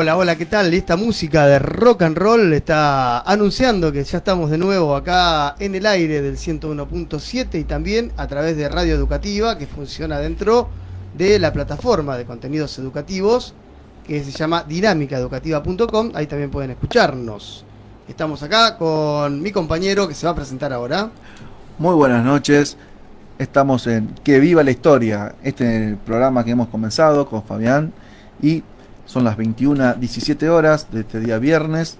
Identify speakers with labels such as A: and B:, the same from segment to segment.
A: Hola, hola, ¿qué tal? Esta música de rock and roll está anunciando que ya estamos de nuevo acá en el aire del 101.7 y también a través de Radio Educativa, que funciona dentro de la plataforma de contenidos educativos que se llama dinámicaeducativa.com. Ahí también pueden escucharnos. Estamos acá con mi compañero que se va a presentar ahora.
B: Muy buenas noches, estamos en Que Viva la Historia, este programa que hemos comenzado con Fabián y son las 21:17 horas de este día viernes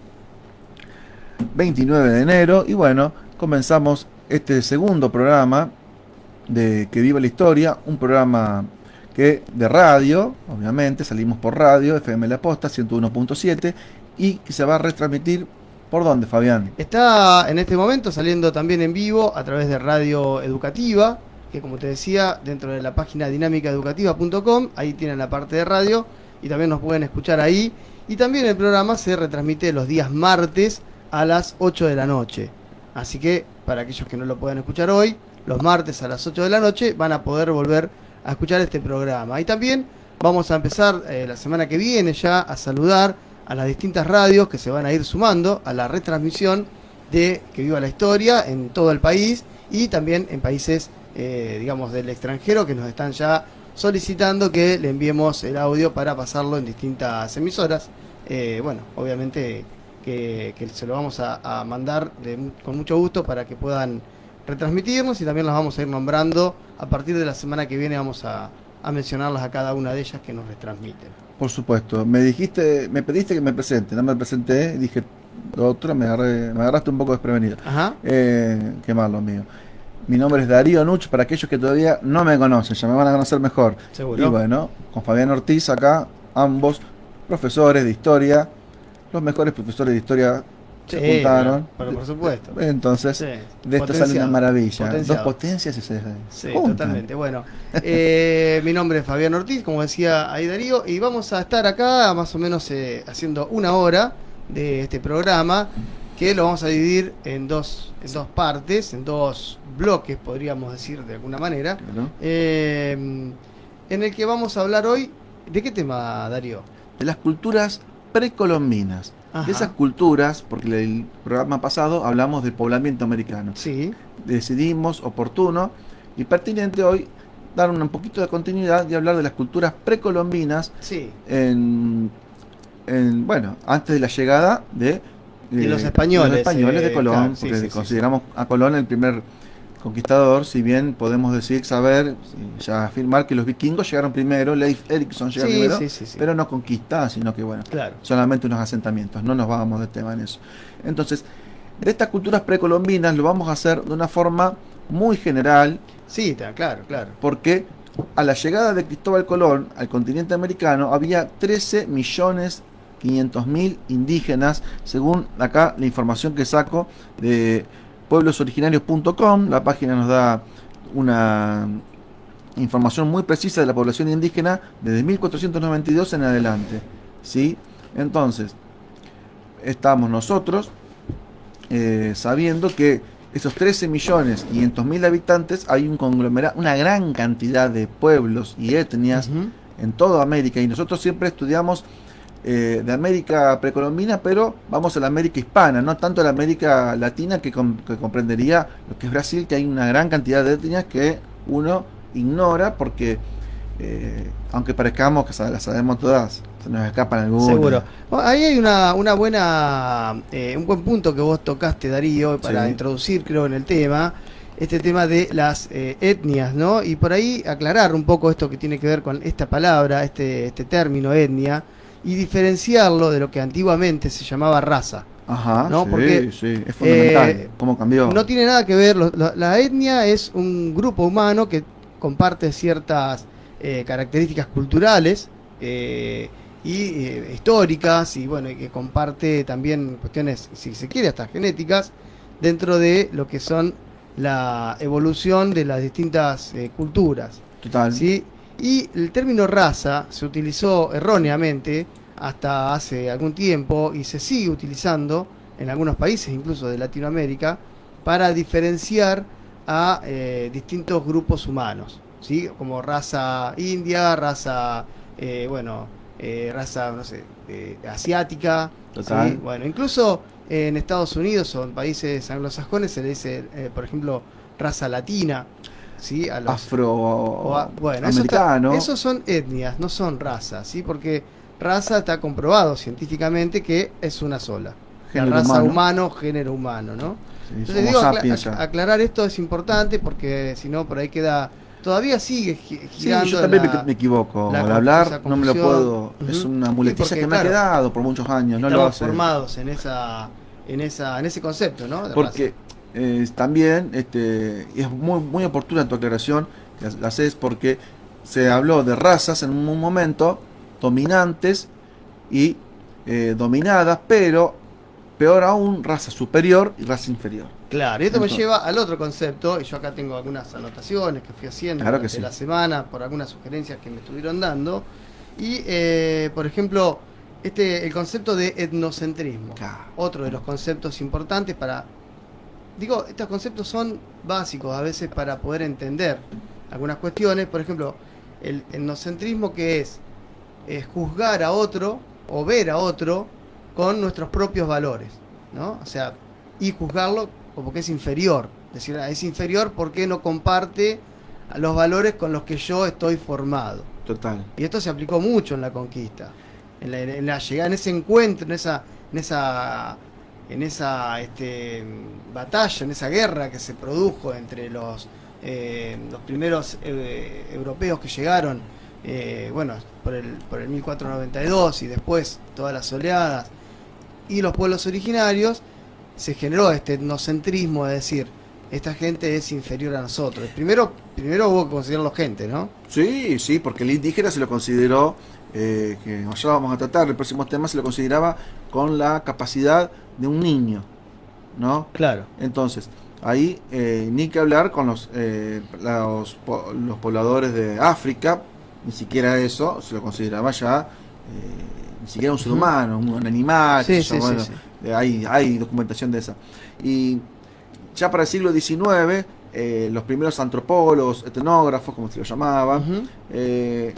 B: 29 de enero y bueno, comenzamos este segundo programa de Que Viva la Historia, un programa que de radio, obviamente salimos por radio, FM La Posta 101.7 y que se va a retransmitir ¿por dónde, Fabián?
A: Está en este momento saliendo también en vivo a través de Radio Educativa, que como te decía, dentro de la página dinámicaeducativa.com, ahí tienen la parte de radio y también nos pueden escuchar ahí. Y también el programa se retransmite los días martes a las 8 de la noche. Así que para aquellos que no lo puedan escuchar hoy, los martes a las 8 de la noche van a poder volver a escuchar este programa. Y también vamos a empezar la semana que viene ya a saludar a las distintas radios que se van a ir sumando a la retransmisión de Que Viva la Historia en todo el país y también en países, digamos, del extranjero que nos están ya solicitando que le enviemos el audio para pasarlo en distintas emisoras. Bueno, obviamente que se lo vamos a mandar con mucho gusto para que puedan retransmitirnos y también las vamos a ir nombrando. A partir de la semana que viene vamos a mencionarlas a cada una de ellas que nos retransmiten.
B: Por supuesto, me pediste que me presente, no me presenté, dije, doctora, me agarraste un poco desprevenido.
A: Ajá.
B: Qué malo mío. Mi nombre es Darío Nuch, para aquellos que todavía no me conocen, ya me van a conocer mejor.
A: Seguro.
B: Y bueno, con Fabián Ortiz acá, ambos profesores de historia, los mejores profesores de historia se juntaron.
A: Pero por supuesto.
B: Entonces,
A: Sí.
B: de esto sale una maravilla.
A: Potenciado.
B: Dos potencias y se
A: Sí,
B: juntan.
A: totalmente. Bueno, mi nombre es Fabián Ortiz, como decía ahí Darío, y vamos a estar acá más o menos haciendo una hora de este programa, que lo vamos a dividir en dos partes, en dos bloques, podríamos decir de alguna manera,
B: ¿No?
A: en el que vamos a hablar hoy. ¿De qué tema, Darío?
B: De las culturas precolombinas.
A: Ajá.
B: De esas culturas, porque el programa pasado hablamos del poblamiento americano.
A: Sí.
B: Decidimos oportuno y pertinente hoy dar un poquito de continuidad y hablar de las culturas precolombinas.
A: Sí.
B: Bueno, antes de la llegada de
A: los españoles.
B: De Colón,
A: Claro,
B: porque
A: sí.
B: consideramos a Colón el primer conquistador, si bien podemos saber, ya afirmar que los vikingos llegaron primero, Leif Erikson llega primero, pero no conquista, sino que bueno,
A: claro,
B: solamente unos asentamientos, no nos vamos de tema en eso. Entonces, de estas culturas precolombinas lo vamos a hacer de una forma muy general.
A: Sí, claro.
B: Porque a la llegada de Cristóbal Colón al continente americano había 13.500.000 indígenas, según acá la información que saco de pueblosoriginarios.com. La página nos da una información muy precisa de la población indígena desde 1492 en adelante, ¿sí? Entonces, estamos nosotros sabiendo que esos 13.500.000 habitantes, hay un conglomerado, una gran cantidad de pueblos y etnias en toda América, y nosotros siempre estudiamos de América precolombina, pero vamos a la América hispana, no tanto a la América latina que comprendería lo que es Brasil, que hay una gran cantidad de etnias que uno ignora porque aunque parezcamos que las sabemos todas, se nos escapan algunas.
A: Seguro. Ahí hay una buena, un buen punto que vos tocaste, Darío, para introducir, creo, en el tema, este tema de las etnias, ¿no? Y por ahí aclarar un poco esto que tiene que ver con esta palabra, este término etnia, y diferenciarlo de lo que antiguamente se llamaba raza.
B: Ajá,
A: ¿no?
B: sí,
A: Porque,
B: sí, es fundamental cómo cambió.
A: No tiene nada que ver, la etnia es un grupo humano que comparte ciertas características culturales y históricas, y bueno, y que comparte también cuestiones, si se quiere, hasta genéticas, dentro de lo que son la evolución de las distintas culturas.
B: Total.
A: ¿Sí? Y el término raza se utilizó erróneamente hasta hace algún tiempo y se sigue utilizando en algunos países, incluso de Latinoamérica, para diferenciar a distintos grupos humanos, ¿sí? Como raza india, raza raza, no sé, asiática.
B: Total.
A: ¿Sí? Bueno, incluso en Estados Unidos o en países anglosajones se le dice, por ejemplo, raza latina, ¿sí? A los, bueno,
B: afroamericano.
A: esos son etnias, no son razas, ¿sí? Porque raza está comprobado científicamente que es una sola.
B: Género
A: la raza
B: humano,
A: género humano, ¿no?
B: Sí,
A: Entonces
B: Homo
A: digo,
B: sapiens ya.
A: aclarar esto es importante porque si no por ahí queda, todavía sigue
B: Sí,
A: girando
B: yo también me equivoco. Al hablar
A: esa
B: no me lo
A: confusión.
B: puedo. Es una
A: Sí,
B: muletilla
A: porque,
B: que me ha
A: claro,
B: quedado por muchos años. No lo
A: estamos
B: hace.
A: formados en ese concepto, ¿no? De
B: Porque también es muy oportuna tu aclaración, que la haces porque se habló de razas en un momento dominantes y dominadas, pero peor aún, raza superior y raza inferior.
A: Claro, y esto
B: Entonces,
A: me lleva al otro concepto, y yo acá tengo algunas anotaciones que fui haciendo
B: claro que
A: durante
B: sí.
A: la semana por algunas sugerencias que me estuvieron dando, y por ejemplo, el concepto de etnocentrismo,
B: Claro.
A: otro de los conceptos importantes digo, estos conceptos son básicos a veces para poder entender algunas cuestiones, por ejemplo, el etnocentrismo que es juzgar a otro o ver a otro con nuestros propios valores, ¿no? O sea, y juzgarlo como que es inferior. Decir, es inferior porque no comparte los valores con los que yo estoy formado.
B: Total.
A: Y esto se aplicó mucho en la conquista, en la llegada, en ese encuentro, en esa batalla, en esa guerra que se produjo entre los primeros europeos que llegaron, bueno, por el 1492 y después todas las oleadas y los pueblos originarios, se generó este etnocentrismo de decir, esta gente es inferior a nosotros. Primero hubo que considerarlo gente, ¿no?
B: Sí, sí, porque el indígena se lo consideró, que allá vamos a tratar, el próximo tema se lo consideraba con la capacidad de un niño, ¿no?
A: Claro.
B: Entonces, ahí ni que hablar con los pobladores de África, ni siquiera eso, se lo consideraba ya, ni siquiera un ser humano, un animal,
A: Sí,
B: sí, bueno, sí. Hay documentación de esa. Y ya para el siglo XIX, los primeros antropólogos, etnógrafos, como se lo llamaban,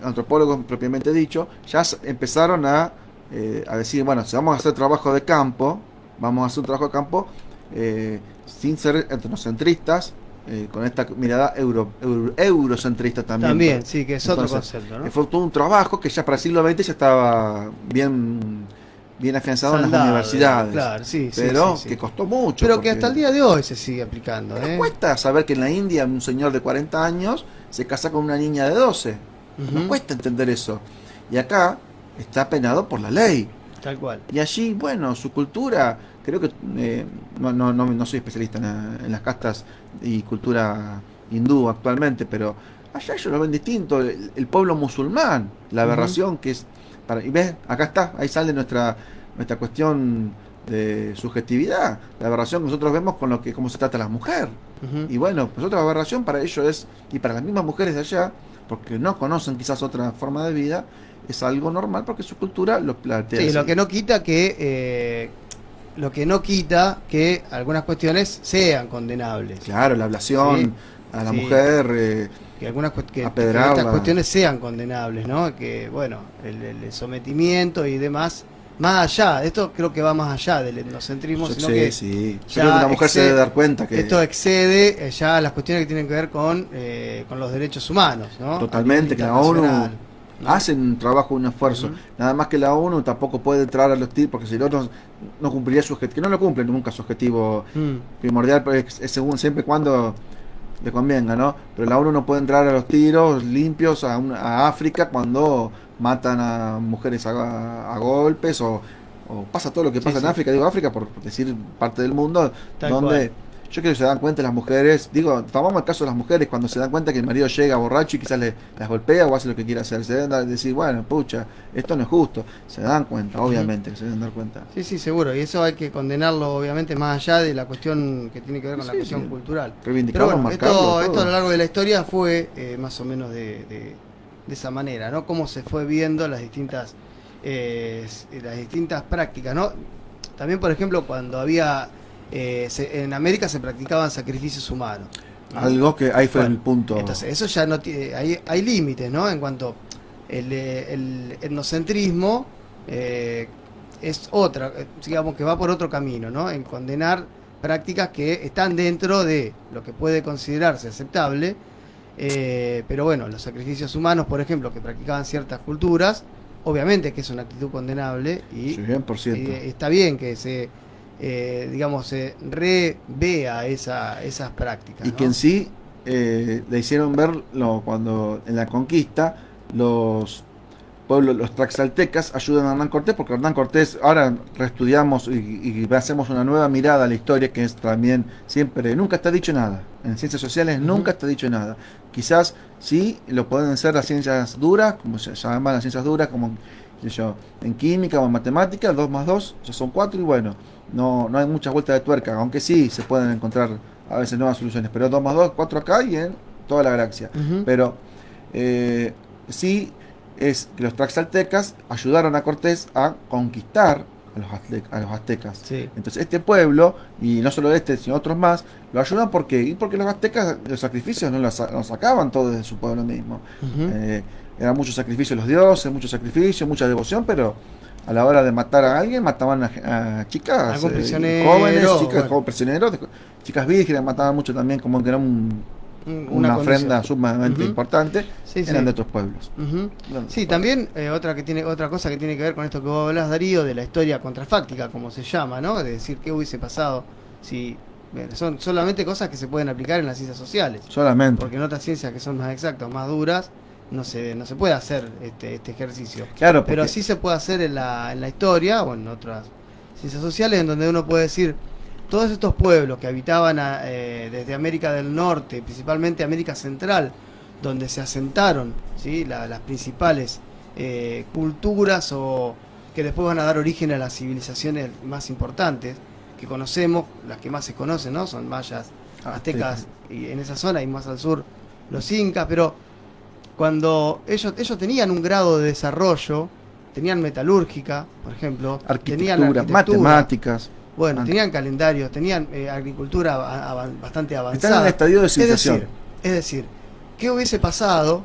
B: antropólogos propiamente dicho, ya empezaron a decir, bueno, si vamos a hacer trabajo de campo, sin ser etnocentristas, con esta mirada eurocentrista también.
A: También, sí, que es otro concepto, ¿no?
B: Fue todo un trabajo que ya para el siglo XX ya estaba bien afianzado en las universidades.
A: Claro, sí,
B: pero
A: sí.
B: que costó mucho.
A: Pero que hasta el día de hoy se sigue aplicando.
B: Cuesta saber que en la India un señor de 40 años se casa con una niña de 12. No cuesta entender eso. Y acá está penado por la ley.
A: Tal cual.
B: Y allí, bueno, su cultura, creo que no soy especialista en las castas y cultura hindú actualmente, pero allá ellos lo ven distinto. El pueblo musulmán, la aberración que es... y ves, acá está, ahí sale nuestra cuestión de subjetividad, la aberración que nosotros vemos con cómo se trata a la mujer. Y bueno, pues otra aberración para ellos es, y para las mismas mujeres de allá, porque no conocen quizás otra forma de vida, es algo normal porque su cultura lo plantea.
A: Sí,
B: así.
A: lo que no quita que algunas cuestiones sean condenables.
B: Claro, la ablación a la mujer,
A: que que
B: apedrarla.
A: estas cuestiones sean condenables, ¿no? Que bueno, el sometimiento y demás, más allá, esto creo que va más allá del etnocentrismo, sino que
B: sí. Yo creo que la mujer se debe dar cuenta que
A: esto excede ya las cuestiones que tienen que ver con los derechos humanos, ¿no?
B: Totalmente, que la ONU hacen un trabajo, un esfuerzo. Nada más que la ONU tampoco puede entrar a los tiros, porque si no cumpliría su objetivo, que no lo cumple nunca su objetivo primordial, pero es según siempre cuando le convenga, ¿no? Pero la ONU no puede entrar a los tiros limpios a África cuando matan a mujeres a golpes o pasa todo lo que pasa en África, digo África por decir parte del mundo, donde yo creo que se dan cuenta las mujeres, tomamos el caso de las mujeres cuando se dan cuenta que el marido llega borracho y quizás las golpea o hace lo que quiera hacer, se deben decir, bueno, pucha, esto no es justo, se dan cuenta, obviamente, se deben dar cuenta.
A: Sí, seguro, y eso hay que condenarlo obviamente más allá de la cuestión que tiene que ver con la cuestión cultural.
B: Reivindicarlo,
A: bueno,
B: marcarlo,
A: esto a lo largo de la historia fue más o menos de esa manera, ¿no? Cómo se fue viendo las distintas prácticas, ¿no? También, por ejemplo, cuando había en América se practicaban sacrificios humanos, ¿no?
B: Algo que ahí fue el punto.
A: Entonces, eso ya no tiene, hay límites, ¿no? En cuanto el etnocentrismo es otra, digamos que va por otro camino, ¿no? En condenar prácticas que están dentro de lo que puede considerarse aceptable, pero bueno, los sacrificios humanos, por ejemplo, que practicaban ciertas culturas, obviamente que es una actitud condenable y,
B: Sí, 100%.
A: y está bien que se, digamos, se revea esas prácticas,
B: Y
A: ¿no?
B: que en sí le hicieron ver cuando en la conquista los pueblos, los tlaxcaltecas ayudan a Hernán Cortés, porque Hernán Cortés, ahora reestudiamos y hacemos una nueva mirada a la historia, que es también siempre, nunca está dicho nada. En ciencias sociales nunca está dicho nada. Quizás sí lo pueden ser las ciencias duras, como se llaman las ciencias duras, como qué sé yo, en química o en matemática, 2 más 2 ya son 4 y bueno, no hay muchas vueltas de tuerca, aunque sí se pueden encontrar a veces nuevas soluciones, pero 2 más 2 4 acá y en toda la galaxia. Pero sí es que los tlaxcaltecas ayudaron a Cortés a conquistar a los aztecas.
A: Sí.
B: Entonces este pueblo, y no solo este, sino otros más, lo ayudan porque, y porque los aztecas los sacrificios no los sacaban todos de su pueblo mismo. Eran muchos sacrificios los dioses, muchos sacrificios, mucha devoción, pero a la hora de matar a alguien mataban a chicas,
A: Algún prisionero,
B: jóvenes, chicas,
A: bueno.
B: prisioneros, chicas vírgenes, mataban mucho también, como que era una ofrenda sumamente importante,
A: Sí,
B: eran
A: sí.
B: de otros pueblos.
A: Sí, también otra cosa que tiene que ver con esto que vos hablas, Darío, de la historia contrafáctica, como se llama, ¿no? De decir qué hubiese pasado si son solamente cosas que se pueden aplicar en las ciencias sociales,
B: Solamente.
A: porque en otras ciencias que son más exactas, más duras, no se puede hacer este ejercicio.
B: Claro,
A: Pero
B: porque
A: sí se puede hacer en la historia o en otras ciencias sociales, en donde uno puede decir todos estos pueblos que habitaban desde América del Norte, principalmente América Central, donde se asentaron, ¿sí? Las principales culturas o que después van a dar origen a las civilizaciones más importantes que conocemos, las que más se conocen, ¿no? Son mayas, aztecas, y en esa zona y más al sur los incas, pero cuando ellos tenían un grado de desarrollo, tenían metalúrgica, por ejemplo, tenían
B: arquitectura, matemáticas.
A: bueno, tenían calendarios, tenían agricultura bastante avanzada.
B: Están en el estadio de civilización.
A: Es decir, ¿qué hubiese pasado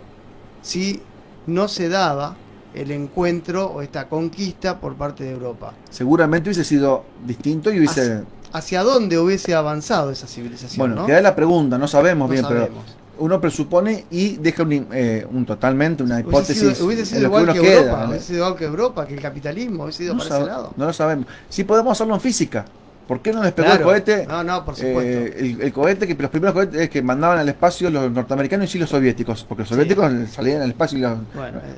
A: si no se daba el encuentro o esta conquista por parte de Europa?
B: Seguramente hubiese sido distinto y hubiese...
A: ¿Hacia dónde hubiese avanzado esa civilización?
B: Bueno,
A: ¿no?
B: queda la pregunta, no sabemos
A: No
B: bien,
A: sabemos.
B: pero uno presupone y deja totalmente una hipótesis.
A: Hubiese sido
B: en lo
A: igual
B: uno
A: que
B: queda,
A: Europa,
B: ¿no?
A: hubiese sido igual que Europa, que el capitalismo, hubiese ido
B: No,
A: para ese lado.
B: no lo sabemos. Sí podemos hacerlo en física. ¿Por qué no les pegó
A: Claro.
B: el cohete?
A: No, por supuesto.
B: El cohete los primeros cohetes que mandaban al espacio los norteamericanos y los soviéticos, porque los soviéticos salían al espacio y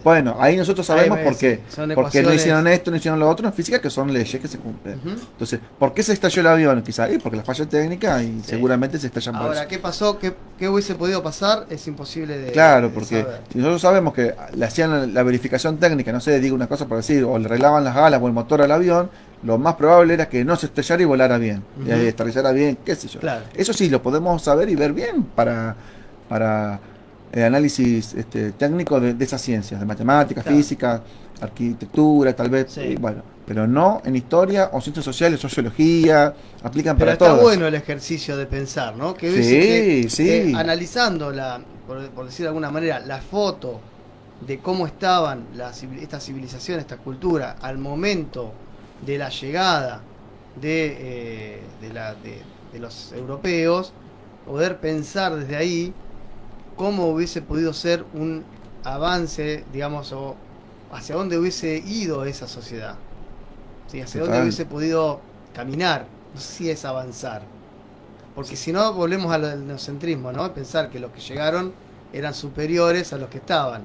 B: bueno, ahí nosotros sabemos por qué. Porque no hicieron esto, no hicieron lo otro en física, que son leyes que se cumplen. Entonces, ¿por qué se estalló el avión? Quizá porque la falla técnica y seguramente se estallan por
A: Ahora,
B: eso.
A: ¿qué pasó? ¿Qué hubiese podido pasar? Es imposible de
B: Claro,
A: de
B: porque
A: saber.
B: si nosotros sabemos que le hacían la verificación técnica, no sé, digo una cosa por decir, o le arreglaban las alas o el motor al avión, lo más probable era que no se estallara y volara bien, y aterrizara bien, qué sé yo.
A: Claro.
B: Eso sí, lo podemos saber y ver bien para análisis técnico de esas ciencias, de matemáticas,
A: Claro.
B: física, arquitectura, tal vez,
A: Sí.
B: bueno, pero no en historia o ciencias sociales, sociología, aplican
A: Pero
B: para
A: está
B: todas.
A: bueno el ejercicio de pensar, ¿no? Que
B: Sí.
A: analizando por decir de alguna manera, la foto de cómo estaban estas civilizaciones, esta cultura, al momento de la llegada de los europeos, poder pensar desde ahí cómo hubiese podido ser un avance, digamos, o hacia dónde hubiese ido esa sociedad, ¿sí? Hacia dónde hubiese podido caminar, no sé si es avanzar, porque si no volvemos al etnocentrismo, ¿no? Pensar que los que llegaron eran superiores a los que estaban,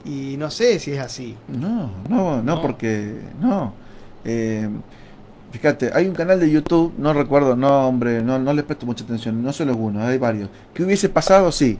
A: y no sé si es así.
B: No, porque no. Fíjate, hay un canal de YouTube, no recuerdo el nombre, no les presto mucha atención, no solo uno, hay varios. ¿Qué hubiese pasado? Sí.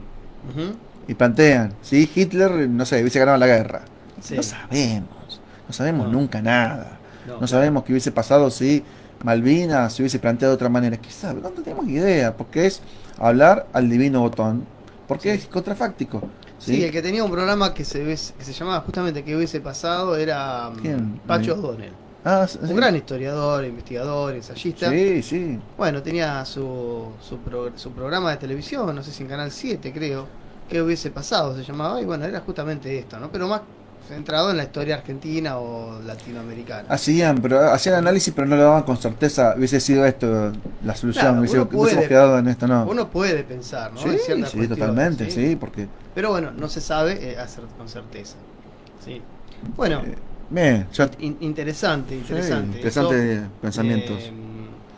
B: Y plantean, ¿sí? Hitler, no sé, hubiese ganado la guerra.
A: Sí.
B: No sabemos nunca nada. No
A: claro.
B: sabemos qué hubiese pasado si Malvinas se hubiese planteado de otra manera. ¿Qué sabe? No tenemos idea, porque es hablar al divino botón, porque es contrafáctico.
A: Sí, el que tenía un programa que se llamaba justamente ¿Qué hubiese pasado? Era
B: ¿Quién?
A: Pacho O'Donnell.
B: Sí.
A: Un gran historiador, investigador, ensayista.
B: Sí.
A: Bueno, tenía su programa de televisión, no sé si en Canal 7 creo. ¿Qué hubiese pasado? Se llamaba, y bueno, era justamente esto, ¿no? Pero más centrado en la historia argentina o latinoamericana.
B: Hacían análisis, pero no lo daban con certeza. Hubiese sido esto la solución.
A: Claro,
B: Hubiésemos quedado en esto, no.
A: uno puede pensar, ¿no?
B: Sí,
A: En ciertas
B: sí,
A: cuestiones,
B: totalmente, sí, porque...
A: Pero bueno, no se sabe hacer con certeza. Sí. Bueno, interesante.
B: Interesante pensamientos.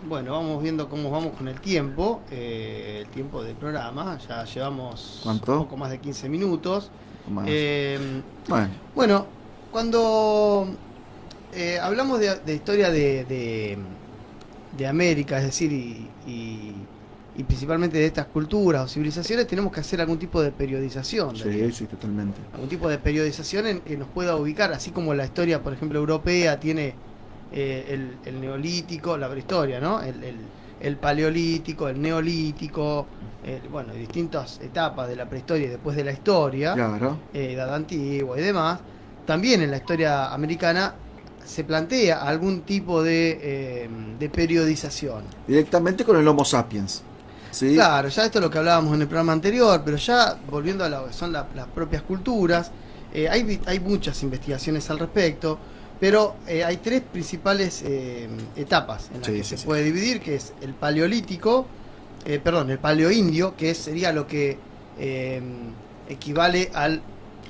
A: Bueno, vamos viendo cómo vamos con el tiempo del programa. Ya llevamos
B: ¿cuánto?
A: Un poco más de 15 minutos.
B: Más.
A: Bueno, cuando hablamos de historia de América, es decir, y principalmente de estas culturas o civilizaciones, tenemos que hacer algún tipo de periodización.
B: Sí, totalmente.
A: Algún tipo de periodización que nos pueda ubicar, así como la historia, por ejemplo, europea tiene el neolítico, la prehistoria, ¿no? El paleolítico, el neolítico, bueno, distintas etapas de la prehistoria y después de la historia,
B: claro.
A: Edad antigua y demás. También en la historia americana se plantea algún tipo de periodización.
B: Directamente con el Homo sapiens. ¿Sí?
A: Claro, ya esto es lo que hablábamos en el programa anterior, pero ya volviendo a lo que son las propias culturas, hay muchas investigaciones al respecto. Pero hay tres principales etapas en las que se puede dividir, que es el paleolítico, el paleoindio, que sería lo que equivale al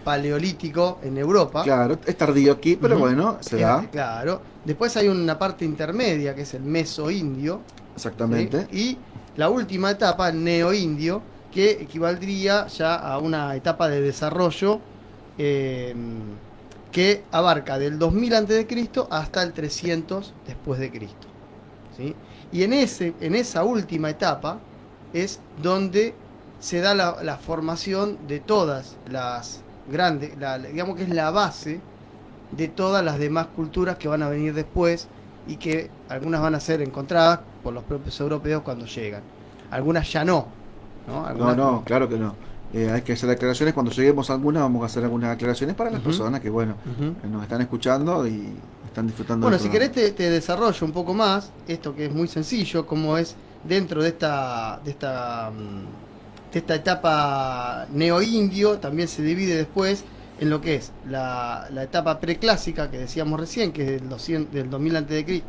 A: paleolítico en Europa.
B: Claro, es tardío aquí, pero bueno, se da.
A: Claro. Después hay una parte intermedia, que es el mesoindio.
B: Exactamente.
A: ¿sí? Y la última etapa, el neoindio, que equivaldría ya a una etapa de desarrollo que abarca del 2000 a.C. hasta el 300 después de Cristo. ¿sí? Y en esa última etapa es donde se da la formación de todas las grandes, digamos que es la base de todas las demás culturas que van a venir después y que algunas van a ser encontradas por los propios europeos cuando llegan. Algunas ya no.
B: No, claro que no. Hay que hacer aclaraciones. Cuando lleguemos a alguna, vamos a hacer algunas aclaraciones para las personas que, nos están escuchando y están disfrutando.
A: Bueno, si querés te desarrollo un poco más esto que es muy sencillo, como es dentro de esta etapa neoindio, también se divide después en lo que es la etapa preclásica que decíamos recién, que es del 2000 a.C.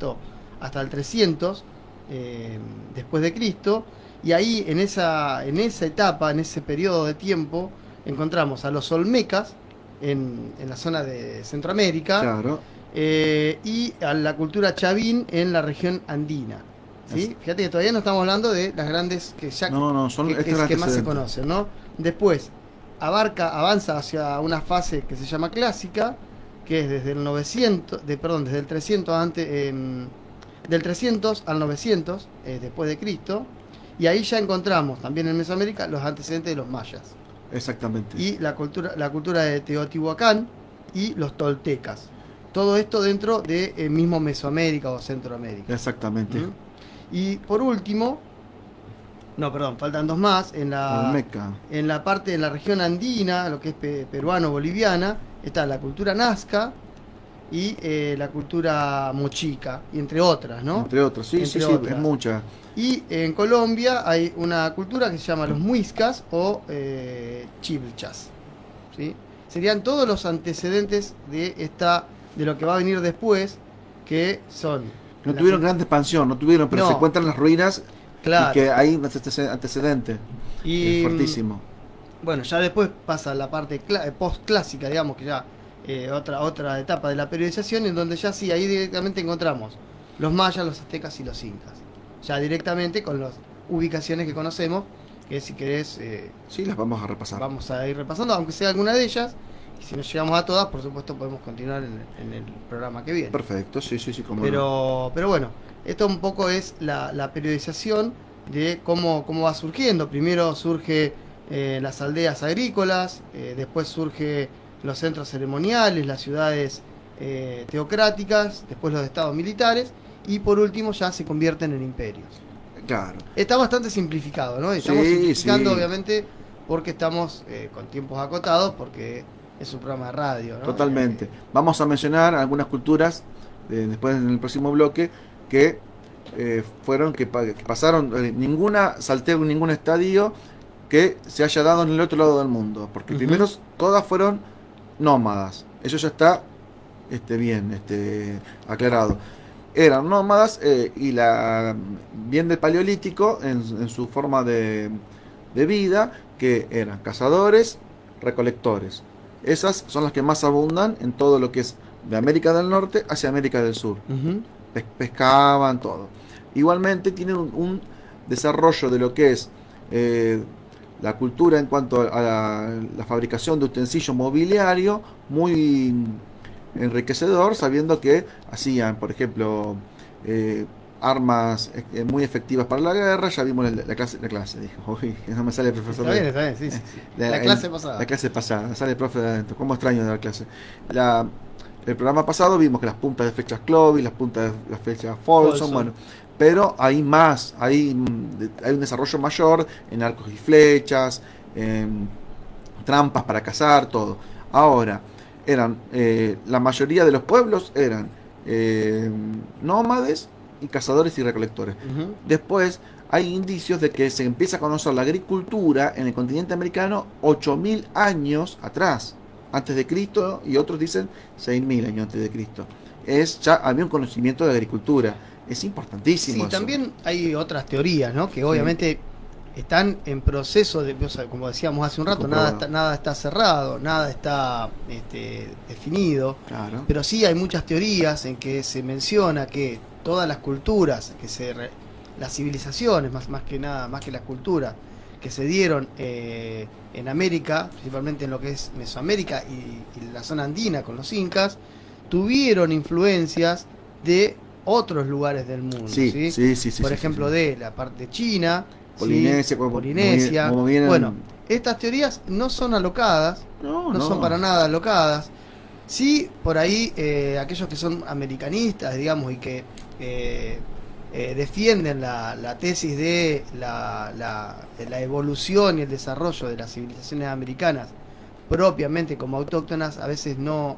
A: hasta el 300 después de Cristo. Y ahí, en esa etapa, en ese periodo de tiempo, encontramos a los olmecas en la zona de Centroamérica.
B: Claro.
A: Y a la cultura chavín en la región andina. ¿sí? Fíjate que todavía no estamos hablando de las grandes que ya
B: son
A: que más se conocen, ¿no? Después avanza hacia una fase que se llama clásica, que es desde el 900, desde el 300 del 300 al 900 después de Cristo. Y ahí ya encontramos también en Mesoamérica los antecedentes de los mayas.
B: Exactamente.
A: Y la cultura de Teotihuacán y los toltecas. Todo esto dentro de mismo Mesoamérica o Centroamérica.
B: Exactamente.
A: Y por último, faltan dos más. En la parte de la región andina, lo que es peruano-boliviana, está la cultura nazca y la cultura mochica, y entre otras, ¿no?
B: Entre otras, sí, es mucha.
A: Y en Colombia hay una cultura que se llama los muiscas o chibchas. ¿sí? Serían todos los antecedentes de lo que va a venir después, que son...
B: No tuvieron gran expansión, pero se encuentran las ruinas.
A: Claro.
B: Y que hay un antecedente fuertísimo.
A: Bueno, ya después pasa la parte post-clásica, digamos, que ya otra etapa de la periodización, en donde ya sí, ahí directamente encontramos los mayas, los aztecas y los incas. Ya directamente con las ubicaciones que conocemos, que si querés...
B: sí, las vamos a repasar.
A: Vamos a ir repasando, aunque sea alguna de ellas, y si no llegamos a todas, por supuesto podemos continuar en el programa que viene.
B: Perfecto, sí,
A: pero bueno, esto un poco es la periodización de cómo va surgiendo. Primero surge las aldeas agrícolas, después surge los centros ceremoniales, las ciudades teocráticas, después los estados militares, y por último ya se convierten en imperios.
B: Claro.
A: Está bastante simplificado, ¿no? Estamos simplificando, obviamente, porque estamos con tiempos acotados, porque es un programa de radio, ¿no?
B: Totalmente. Vamos a mencionar algunas culturas, después en el próximo bloque, que pasaron ninguna salteo en ningún estadio que se haya dado en el otro lado del mundo. Porque primero todas fueron nómadas. Eso ya está bien aclarado. Eran nómadas y bien del paleolítico en su forma de vida, que eran cazadores, recolectores. Esas son las que más abundan en todo lo que es de América del Norte hacia América del Sur.
A: Ujú.
B: Pescaban, todo. Igualmente tienen un desarrollo de lo que es la cultura en cuanto a la fabricación de utensilios mobiliario muy enriquecedor, sabiendo que hacían, por ejemplo, armas muy efectivas para la guerra. Ya vimos la clase, dijo. Uy, no me sale el profesor.
A: Está bien, sí, sí, sí. La clase pasada.
B: La clase pasada, sale el profe de adentro. ¿Cómo extraño de la clase? El programa pasado vimos que las puntas de flechas Clovis, las puntas de las flechas Folsom, bueno, pero hay más, hay un desarrollo mayor en arcos y flechas, en trampas para cazar, todo. Ahora, la mayoría de los pueblos eran nómades y cazadores y recolectores.
A: Ujú.
B: Después hay indicios de que se empieza a conocer la agricultura en el continente americano 8.000 años atrás, antes de Cristo, y otros dicen 6.000 años antes de Cristo. Ya había un conocimiento de agricultura. Es importantísimo.
A: Sí,
B: eso.
A: también hay otras teorías, ¿no? Que obviamente están en proceso de, o sea, como decíamos hace un rato, nada está cerrado, nada está definido.
B: Claro.
A: Pero sí hay muchas teorías en que se menciona que todas las culturas, las civilizaciones, más que nada, más que las culturas, que se dieron en América, principalmente en lo que es Mesoamérica y la zona andina con los incas, tuvieron influencias de otros lugares del mundo.
B: Sí.
A: Por ejemplo, de la parte china,
B: Polinesia,
A: Polinesia.
B: Como vienen...
A: Bueno, estas teorías no son alocadas, no son para nada alocadas. Sí, por ahí aquellos que son americanistas, digamos, y que defienden la tesis de la evolución y el desarrollo de las civilizaciones americanas propiamente como autóctonas, a veces no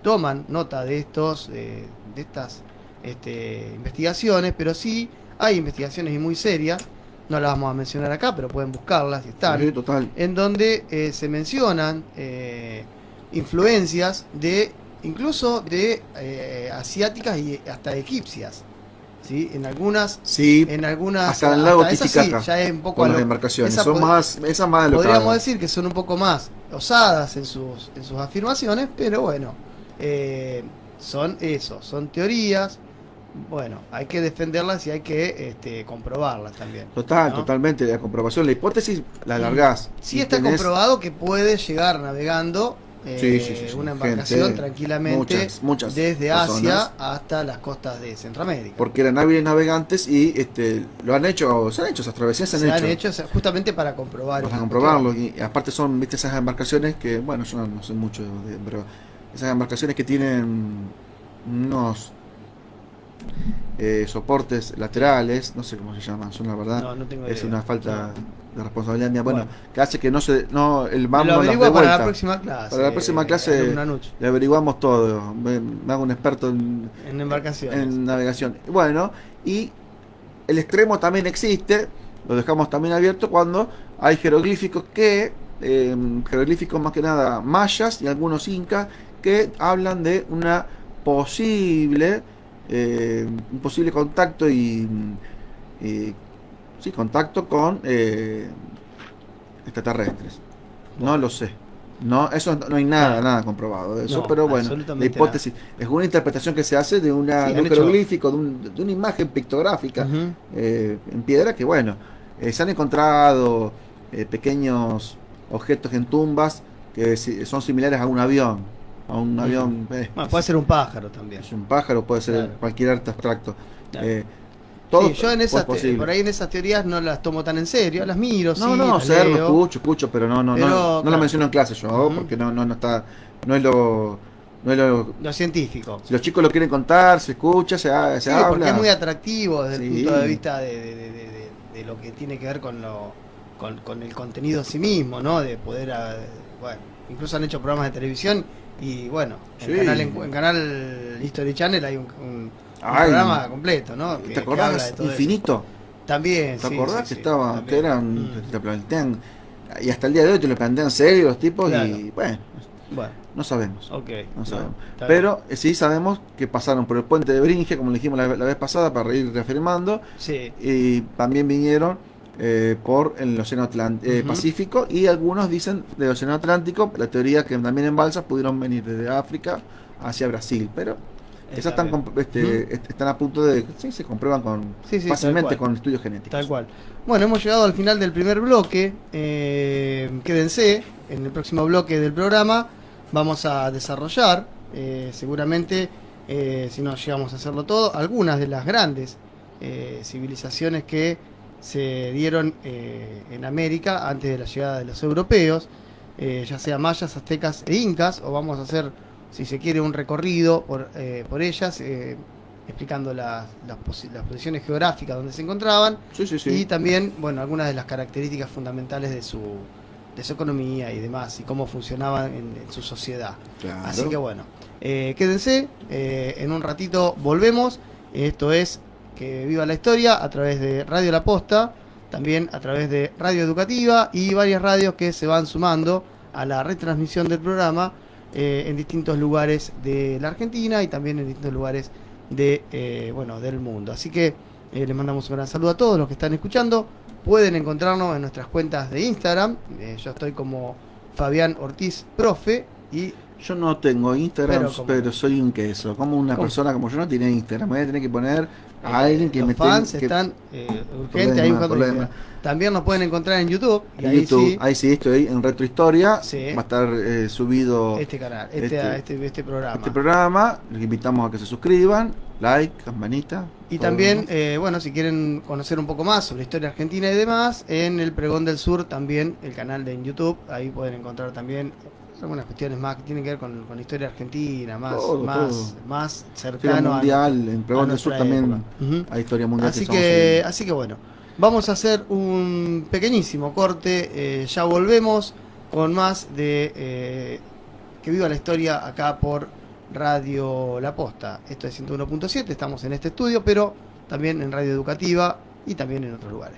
A: toman nota de estas investigaciones, pero sí hay investigaciones muy serias, no las vamos a mencionar acá, pero pueden buscarlas y están,
B: Sí, total.
A: en donde se mencionan influencias incluso de asiáticas y hasta egipcias. ¿Sí? En algunas
B: hasta el lago Titicaca,
A: sí, ya es un poco
B: con las embarcaciones son más alocadas.
A: Podríamos decir que son un poco más osadas en sus afirmaciones, pero bueno, son teorías. Bueno, hay que defenderlas y hay que comprobarlas también.
B: Totalmente, la comprobación, la hipótesis la alargás.
A: Sí, está comprobado que puede llegar navegando una embarcación tranquilamente
B: muchas
A: desde
B: personas,
A: Asia hasta las costas de Centroamérica.
B: porque eran hábiles navegantes y se han hecho esas travesías,
A: se han hecho justamente para comprobarlo.
B: Y aparte son, viste, esas embarcaciones que, bueno, yo no sé mucho, pero esas embarcaciones que tienen unos soportes laterales, no sé cómo se llaman, son la verdad,
A: no tengo
B: es
A: idea.
B: una falta de responsabilidad mía, bueno, que hace que el mar
A: lo
B: no las dé
A: averigua para
B: vuelta.
A: la próxima clase.
B: Para la próxima clase le averiguamos todo, me hago un experto en
A: embarcaciones,
B: en navegación. Bueno, y el extremo también existe, lo dejamos también abierto cuando hay jeroglíficos jeroglíficos más que nada mayas y algunos incas, que hablan de un posible contacto contacto con extraterrestres. No lo sé. No, eso no hay nada comprobado de eso, pero bueno, la hipótesis es una interpretación que se hace de un jeroglífico, de una imagen pictográfica en piedra, que bueno, se han encontrado pequeños objetos en tumbas que son similares a un avión.
A: Puede ser un pájaro también.
B: Es un pájaro, puede ser cualquier arte abstracto.
A: Todo yo por ahí en esas teorías no las tomo tan en serio, las miro,
B: escucho, pero no lo menciono en clase yo, porque no es lo
A: científico.
B: Si los chicos lo quieren contar, se escucha, se habla.
A: Porque es muy atractivo desde el punto de vista de lo que tiene que ver con el contenido en sí mismo, ¿no? De poder, incluso han hecho programas de televisión y bueno, en canal History Channel hay un programa completo, ¿no?
B: ¿Te acordás? Infinito.
A: Eso. También,
B: ¿Te acordás que eran, te plantean, y hasta el día de hoy te lo plantean serio los tipos, y bueno,
A: Bueno,
B: No sabemos.
A: ok.
B: No sabemos.
A: Está
B: Pero sí sabemos que pasaron por el puente de Bringe, como le dijimos la vez pasada, para ir reafirmando.
A: bien. Sí.
B: Y también vinieron por el Océano Pacífico, y algunos dicen del Océano Atlántico, la teoría que también en balsas pudieron venir desde África hacia Brasil, pero esas
A: Está
B: están,
A: bien.
B: están a punto de, sí, se comprueban
A: Sí, sí,
B: fácilmente con estudios genéticos.
A: Tal cual. Bueno, hemos llegado al final del primer bloque. Quédense, en el próximo bloque del programa vamos a desarrollar, seguramente, si no llegamos a hacerlo todo, algunas de las grandes civilizaciones que se dieron en América antes de la llegada de los europeos, ya sea mayas, aztecas e incas, o vamos a hacer, si se quiere, un recorrido por ellas, explicando las posiciones geográficas donde se encontraban,
B: Sí, sí, sí.
A: y también, bueno, algunas de las características fundamentales de su economía y demás, y cómo funcionaban en su sociedad.
B: Claro.
A: Así que bueno, quédense, en un ratito volvemos. Esto es Que Viva la Historia, a través de Radio La Posta, también a través de Radio Educativa y varias radios que se van sumando a la retransmisión del programa en distintos lugares de la Argentina y también en distintos lugares del mundo. Así que les mandamos un gran saludo a todos los que están escuchando. Pueden encontrarnos en nuestras cuentas de Instagram. Yo estoy como Fabián Ortiz Profe, y
B: Yo no tengo Instagram, pero
A: no.
B: soy un queso. Como una persona como yo no tiene Instagram, me voy a tener que poner a alguien que
A: los
B: me
A: fans
B: tenga,
A: están urgentes ahí buscando
B: problema.
A: También nos pueden encontrar en YouTube. Y
B: En
A: ahí
B: YouTube, ahí sí, estoy en Retrohistoria.
A: Sí.
B: Va a estar subido
A: este canal, este programa.
B: este programa. Les invitamos a que se suscriban, like, campanita.
A: Y
B: todo
A: también,
B: lo demás.
A: si quieren conocer un poco más sobre historia argentina y demás, en El Pregón del Sur también, el canal de en YouTube, ahí pueden encontrar también algunas cuestiones más que tienen que ver con historia argentina, más
B: Historia
A: cercano
B: mundial, en Pregón del Sur
A: nuestra
B: también
A: época.
B: hay historia mundial.
A: Así que bueno, vamos a hacer un pequeñísimo corte, ya volvemos con más de Que Viva la Historia acá por Radio La Posta. Esto es 101.7, estamos en este estudio, pero también en Radio Educativa y también en otros lugares.